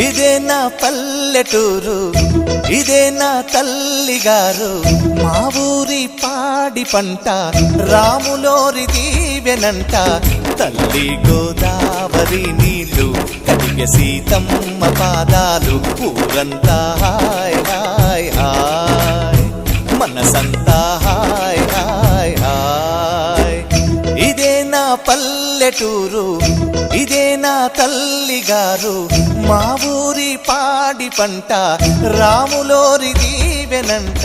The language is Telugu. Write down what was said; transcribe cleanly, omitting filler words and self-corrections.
ఇదే నా పల్లెటూరు, ఇదే నా తల్లిగారు. మా ఊరి పాడి పంట రాములోరి దీవెనంట. తల్లి గోదావరి నీళ్ళు కడిగే సీతమ్మ పాదాలు. ఊరంతా హాయ్ హాయ్ హాయ్, మనసంతా హాయ్ హాయ్ హాయ్. ఇదే నా పల్లెటూరు, ఇదే నా తల్లిగారు. మా ఊరి పాడి పంట రాములోరి దీవెనంట.